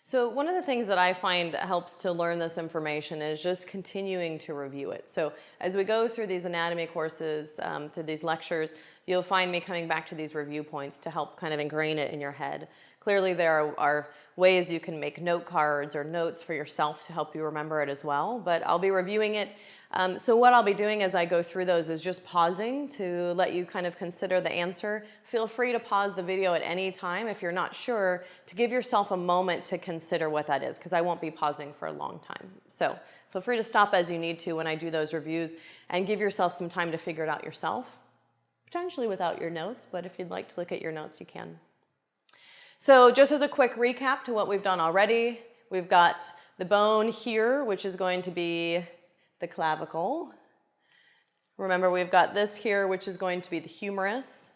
So one of the things that I find helps to learn this information is just continuing to review it. So as we go through these anatomy courses, through these lectures, you'll find me coming back to these review points to help kind of ingrain it in your head. Clearly there are ways you can make note cards or notes for yourself to help you remember it as well, but I'll be reviewing it. So what I'll be doing as I go through those is just pausing to let you kind of consider the answer. Feel free to pause the video at any time if you're not sure, to give yourself a moment to consider what that is, because I won't be pausing for a long time. So feel free to stop as you need to when I do those reviews, and give yourself some time to figure it out yourself, potentially without your notes, but if you'd like to look at your notes, you can. So just as a quick recap to what we've done already, we've got the bone here, which is going to be the clavicle. Remember, we've got this here, which is going to be the humerus.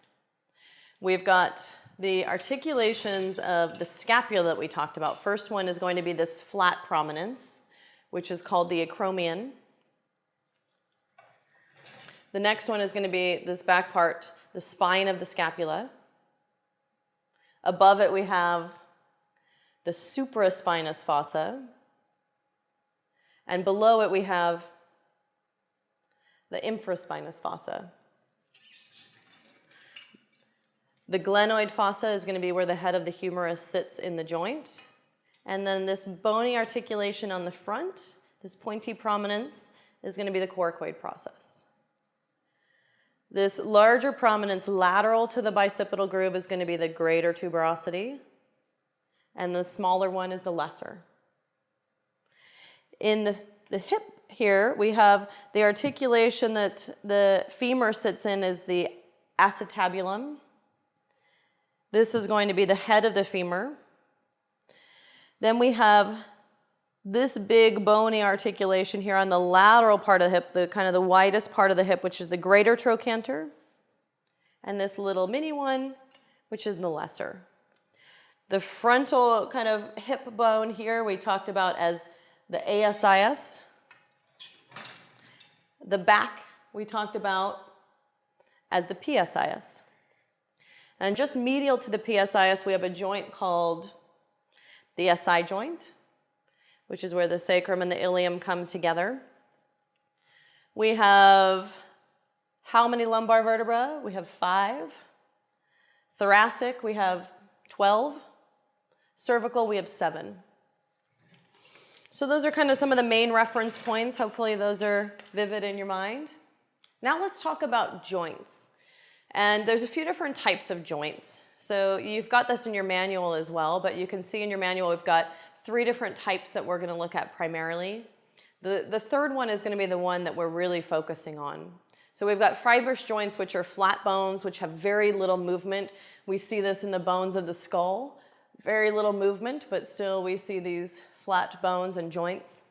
We've got the articulations of the scapula that we talked about. First one is going to be this flat prominence, which is called the acromion. The next one is going to be this back part, the spine of the scapula. Above it, we have the supraspinous fossa. And below it, we have the infraspinous fossa. The glenoid fossa is going to be where the head of the humerus sits in the joint. And then this bony articulation on the front, this pointy prominence, is going to be the coracoid process. This larger prominence lateral to the bicipital groove is going to be the greater tuberosity, and the smaller one is the lesser. In the hip here, we have the articulation that the femur sits in is the acetabulum. This is going to be the head of the femur. Then we have this big bony articulation here on the lateral part of the hip, the kind of the widest part of the hip, which is the greater trochanter, and this little mini one, which is the lesser. The frontal kind of hip bone here we talked about as the ASIS. The back we talked about as the PSIS. And just medial to the PSIS, we have a joint called the SI joint, which is where the sacrum and the ilium come together. We have how many lumbar vertebrae? We have 5. Thoracic, we have 12. Cervical, we have 7. So those are kind of some of the main reference points. Hopefully those are vivid in your mind. Now let's talk about joints. And there's a few different types of joints. So you've got this in your manual as well, but you can see in your manual we've got 3 different types that we're going to look at primarily. The third one is going to be the one that we're really focusing on. So we've got fibrous joints, which are flat bones, which have very little movement. We see this in the bones of the skull. Very little movement, but still we see these flat bones and joints.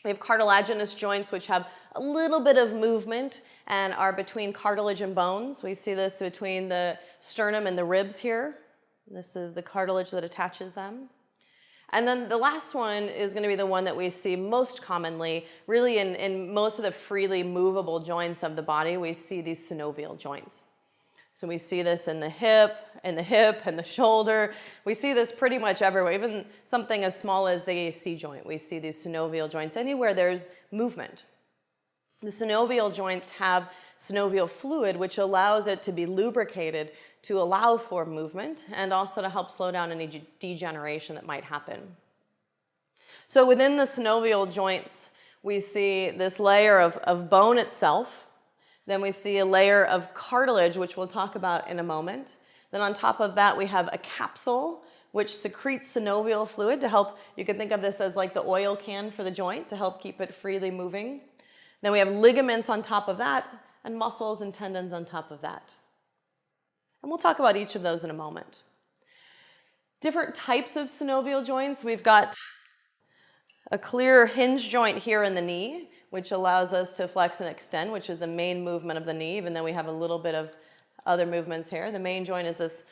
We have cartilaginous joints, which have a little bit of movement and are between cartilage and bones. We see this between the sternum and the ribs here. This is the cartilage that attaches them. And then the last one is going to be the one that we see most commonly, really in most of the freely movable joints of the body. We see these synovial joints. So we see this in the hip and the shoulder. We see this pretty much everywhere, even something as small as the AC joint. We see these synovial joints anywhere there's movement. The synovial joints have synovial fluid, which allows it to be lubricated to allow for movement and also to help slow down any degeneration that might happen. So within the synovial joints, we see this layer of bone itself. Then we see a layer of cartilage, which we'll talk about in a moment. Then on top of that, we have a capsule, which secretes synovial fluid to help, you can think of this as like the oil can for the joint to help keep it freely moving. Then we have ligaments on top of that, and muscles and tendons on top of that. And we'll talk about each of those in a moment. Different types of synovial joints. We've got a clear hinge joint here in the knee, which allows us to flex and extend, which is the main movement of the knee, even though we have a little bit of other movements here. The main joint is this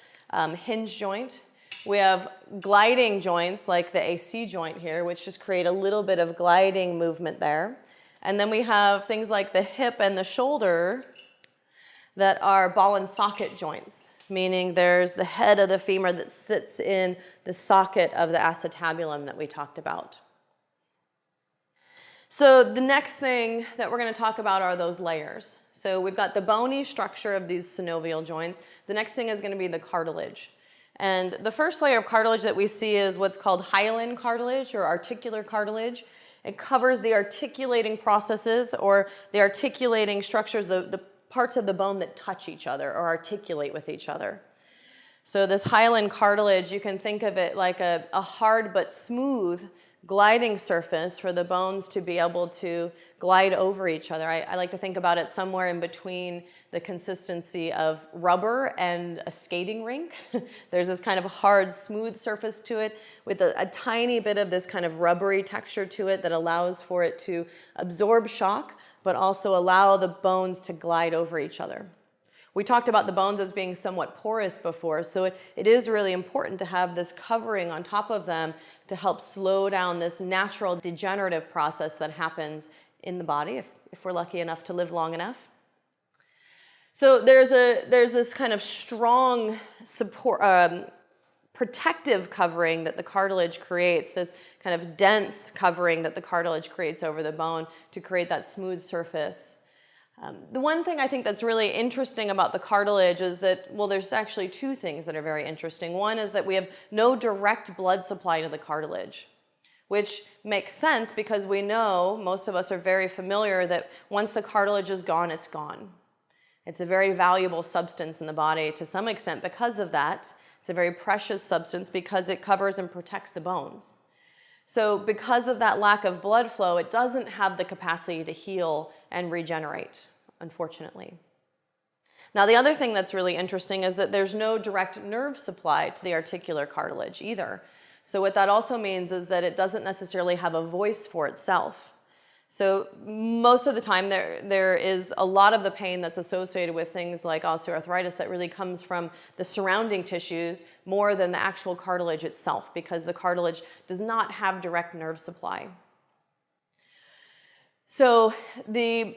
hinge joint. We have gliding joints like the AC joint here, which just create a little bit of gliding movement there. And then we have things like the hip and the shoulder that are ball and socket joints. meaning there's the head of the femur that sits in the socket of the acetabulum that we talked about. So the next thing that we're going to talk about are those layers. So we've got the bony structure of these synovial joints. The next thing is going to be the cartilage. And the first layer of cartilage that we see is what's called hyaline cartilage or articular cartilage. It covers the articulating processes or the articulating structures, the parts of the bone that touch each other or articulate with each other. So this hyaline cartilage, you can think of it like a hard but smooth gliding surface for the bones to be able to glide over each other. I like to think about it somewhere in between the consistency of rubber and a skating rink. There's this kind of hard, smooth surface to it with a tiny bit of this kind of rubbery texture to it that allows for it to absorb shock, but also allow the bones to glide over each other. We talked about the bones as being somewhat porous before, so it is really important to have this covering on top of them to help slow down this natural degenerative process that happens in the body if we're lucky enough to live long enough. So there's this kind of strong support, protective covering that the cartilage creates, this kind of dense covering that the cartilage creates over the bone to create that smooth surface. The one thing I think that's really interesting about the cartilage is that, well, there's actually two things that are very interesting. One is that we have no direct blood supply to the cartilage, which makes sense because we know, most of us are very familiar, that once the cartilage is gone, it's gone. It's a very valuable substance in the body to some extent because of that. It's a very precious substance because it covers and protects the bones. So because of that lack of blood flow, it doesn't have the capacity to heal and regenerate, unfortunately. Now, the other thing that's really interesting is that there's no direct nerve supply to the articular cartilage either. So what that also means is that it doesn't necessarily have a voice for itself. So most of the time there is a lot of the pain that's associated with things like osteoarthritis that really comes from the surrounding tissues more than the actual cartilage itself, because the cartilage does not have direct nerve supply. So the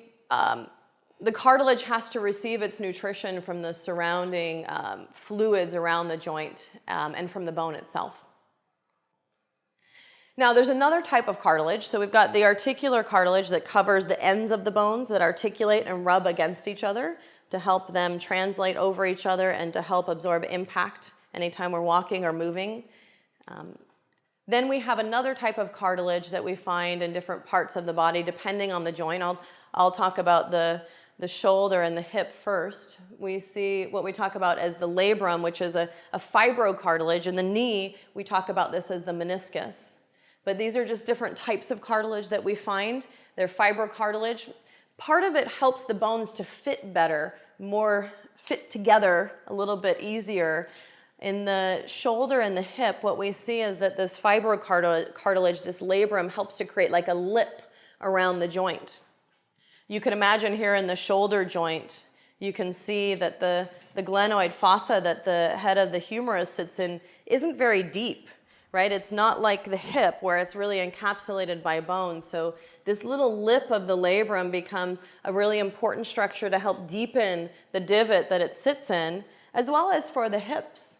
cartilage has to receive its nutrition from the surrounding fluids around the joint and from the bone itself. Now, there's another type of cartilage. So we've got the articular cartilage that covers the ends of the bones that articulate and rub against each other to help them translate over each other and to help absorb impact anytime we're walking or moving. Then we have another type of cartilage that we find in different parts of the body depending on the joint. I'll talk about the shoulder and the hip first. We see what we talk about as the labrum, which is a fibrocartilage. In the knee, we talk about this as the meniscus. But these are just different types of cartilage that we find. They're fibrocartilage. Part of it helps the bones to fit better, more fit together a little bit easier. In the shoulder and the hip, what we see is that this fibrocartilage, this labrum, helps to create like a lip around the joint. You can imagine here in the shoulder joint, you can see that the glenoid fossa that the head of the humerus sits in isn't very deep. Right? It's not like the hip where it's really encapsulated by bone. So this little lip of the labrum becomes a really important structure to help deepen the divot that it sits in, as well as for the hips.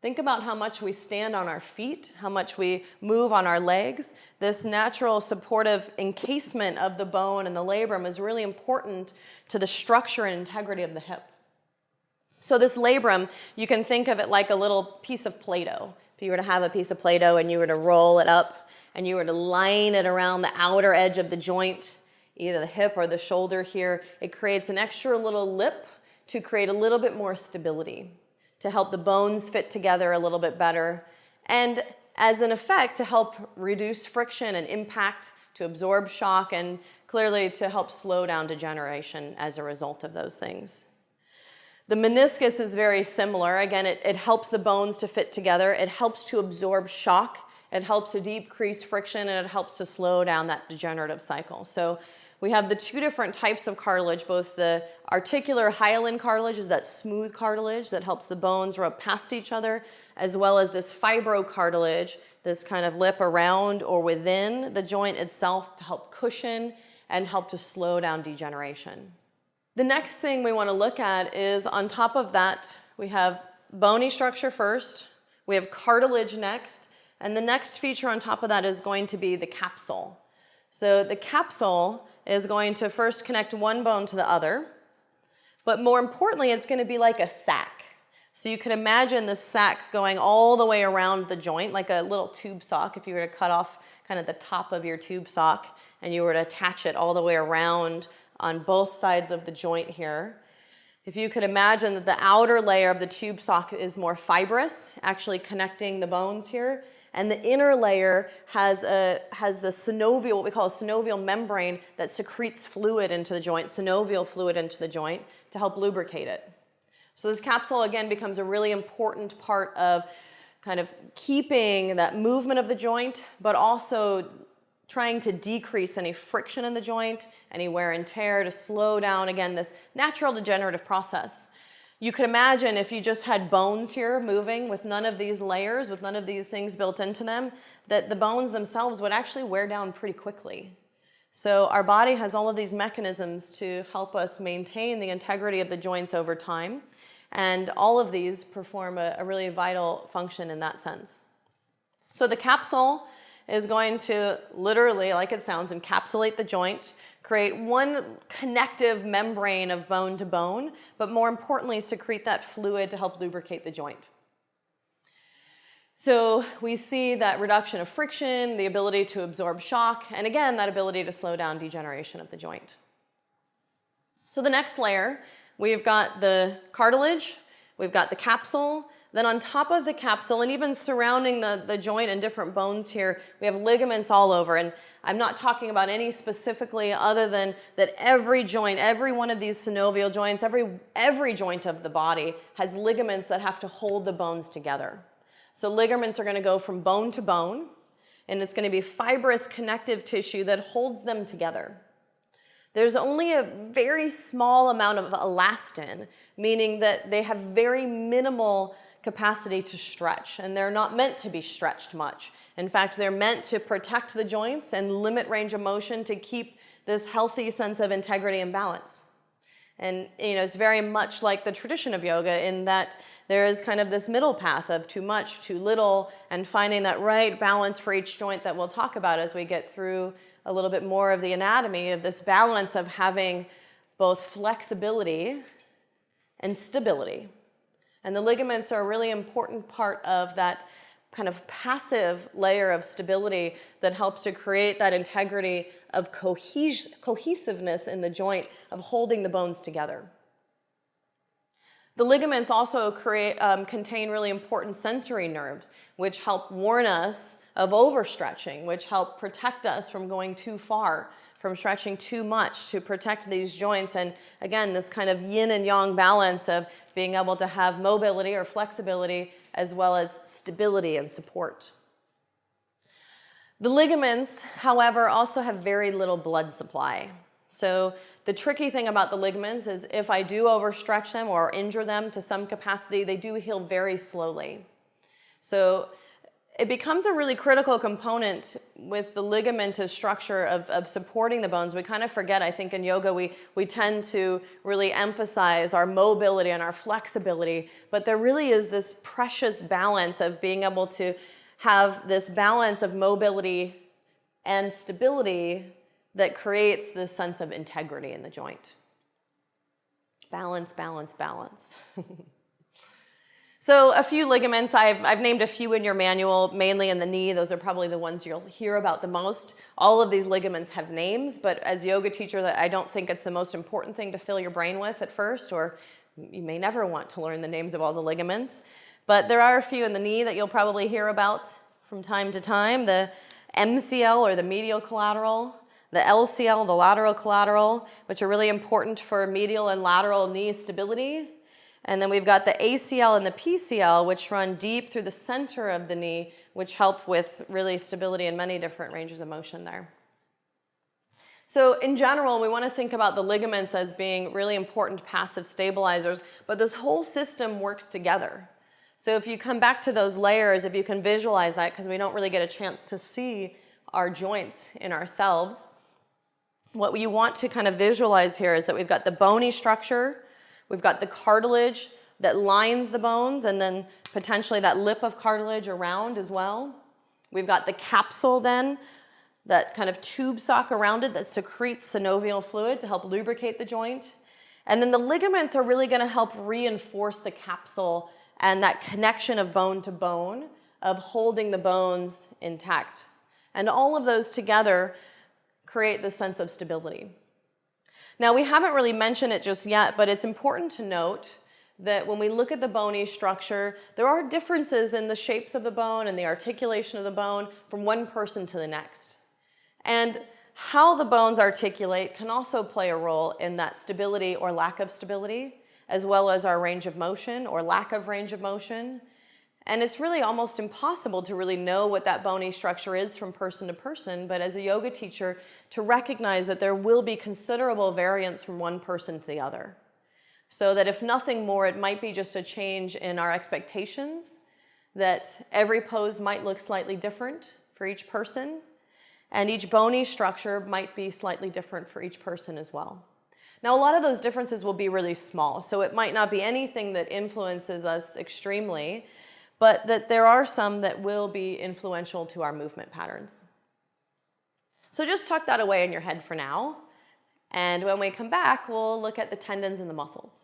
Think about how much we stand on our feet, how much we move on our legs. This natural supportive encasement of the bone and the labrum is really important to the structure and integrity of the hip. So this labrum, you can think of it like a little piece of Play-Doh. If you were to have a piece of Play-Doh and you were to roll it up and you were to line it around the outer edge of the joint, either the hip or the shoulder here, it creates an extra little lip to create a little bit more stability, to help the bones fit together a little bit better, and as an effect to help reduce friction and impact, to absorb shock, and clearly to help slow down degeneration as a result of those things. The meniscus is very similar. Again, it helps the bones to fit together. It helps to absorb shock. It helps to decrease friction, and it helps to slow down that degenerative cycle. So we have the two different types of cartilage, both the articular hyaline cartilage is that smooth cartilage that helps the bones rub past each other, as well as this fibrocartilage, this kind of lip around or within the joint itself to help cushion and help to slow down degeneration. The next thing we want to look at is on top of that we have bony structure first, we have cartilage next, and the next feature on top of that is going to be the capsule. So the capsule is going to first connect one bone to the other, but more importantly, it's going to be like a sack. So you can imagine the sack going all the way around the joint, like a little tube sock. If you were to cut off kind of the top of your tube sock and you were to attach it all the way around on both sides of the joint here. If you could imagine that the outer layer of the tube sock is more fibrous, actually connecting the bones here, and the inner layer has a synovial, what we call a synovial membrane that secretes fluid into the joint, synovial fluid into the joint to help lubricate it. So this capsule again becomes a really important part of kind of keeping that movement of the joint, but also trying to decrease any friction in the joint, any wear and tear, to slow down, again, this natural degenerative process. You could imagine if you just had bones here moving with none of these layers, with none of these things built into them, that the bones themselves would actually wear down pretty quickly. So our body has all of these mechanisms to help us maintain the integrity of the joints over time. And all of these perform a really vital function in that sense. So the capsule is going to literally, like it sounds, encapsulate the joint, create one connective membrane of bone to bone, but more importantly, secrete that fluid to help lubricate the joint. So we see that reduction of friction, the ability to absorb shock, and again, that ability to slow down degeneration of the joint. So the next layer, we've got the cartilage, we've got the capsule, then on top of the capsule and even surrounding the joint and different bones here, we have ligaments all over. And I'm not talking about any specifically other than that every joint, every one of these synovial joints, every joint of the body has ligaments that have to hold the bones together. So ligaments are going to go from bone to bone, and it's going to be fibrous connective tissue that holds them together. There's only a very small amount of elastin, meaning that they have very minimal capacity to stretch, and they're not meant to be stretched much. In fact, they're meant to protect the joints and limit range of motion to keep this healthy sense of integrity and balance. And it's very much like the tradition of yoga in that there is kind of this middle path of too much, too little, and finding that right balance for each joint that we'll talk about as we get through a little bit more of the anatomy of this balance of having both flexibility and stability. And the ligaments are a really important part of that kind of passive layer of stability that helps to create that integrity of cohesiveness in the joint of holding the bones together. The ligaments also contain really important sensory nerves, which help warn us of overstretching, which help protect us from going too far, from stretching too much, to protect these joints. And again, this kind of yin and yang balance of being able to have mobility or flexibility as well as stability and support. The ligaments, however, also have very little blood supply. So the tricky thing about the ligaments is if I do overstretch them or injure them to some capacity, they do heal very slowly. So it becomes a really critical component with the ligamentous structure of supporting the bones. We kind of forget, I think in yoga, we tend to really emphasize our mobility and our flexibility, but there really is this precious balance of being able to have this balance of mobility and stability that creates this sense of integrity in the joint. Balance, balance, balance. So a few ligaments, I've named a few in your manual, mainly in the knee. Those are probably the ones you'll hear about the most. All of these ligaments have names, but as yoga teacher, I don't think it's the most important thing to fill your brain with at first, or you may never want to learn the names of all the ligaments. But there are a few in the knee that you'll probably hear about from time to time. The MCL, or the medial collateral, the LCL, the lateral collateral, which are really important for medial and lateral knee stability. And then we've got the ACL and the PCL, which run deep through the center of the knee, which help with really stability in many different ranges of motion there. So in general, we want to think about the ligaments as being really important passive stabilizers, but this whole system works together. So if you come back to those layers, if you can visualize that, because we don't really get a chance to see our joints in ourselves, what you want to kind of visualize here is that we've got the bony structure, we've got the cartilage that lines the bones, and then potentially that lip of cartilage around as well. We've got the capsule then, that kind of tube sock around it that secretes synovial fluid to help lubricate the joint. And then the ligaments are really going to help reinforce the capsule and that connection of bone to bone, of holding the bones intact. And all of those together create this sense of stability. Now, we haven't really mentioned it just yet, but it's important to note that when we look at the bony structure, there are differences in the shapes of the bone and the articulation of the bone from one person to the next. And how the bones articulate can also play a role in that stability or lack of stability, as well as our range of motion or lack of range of motion. And it's really almost impossible to really know what that bony structure is from person to person, but as a yoga teacher, to recognize that there will be considerable variance from one person to the other. So that if nothing more, it might be just a change in our expectations, that every pose might look slightly different for each person, and each bony structure might be slightly different for each person as well. Now, a lot of those differences will be really small, so it might not be anything that influences us extremely, but that there are some that will be influential to our movement patterns. So just tuck that away in your head for now, and when we come back, we'll look at the tendons and the muscles.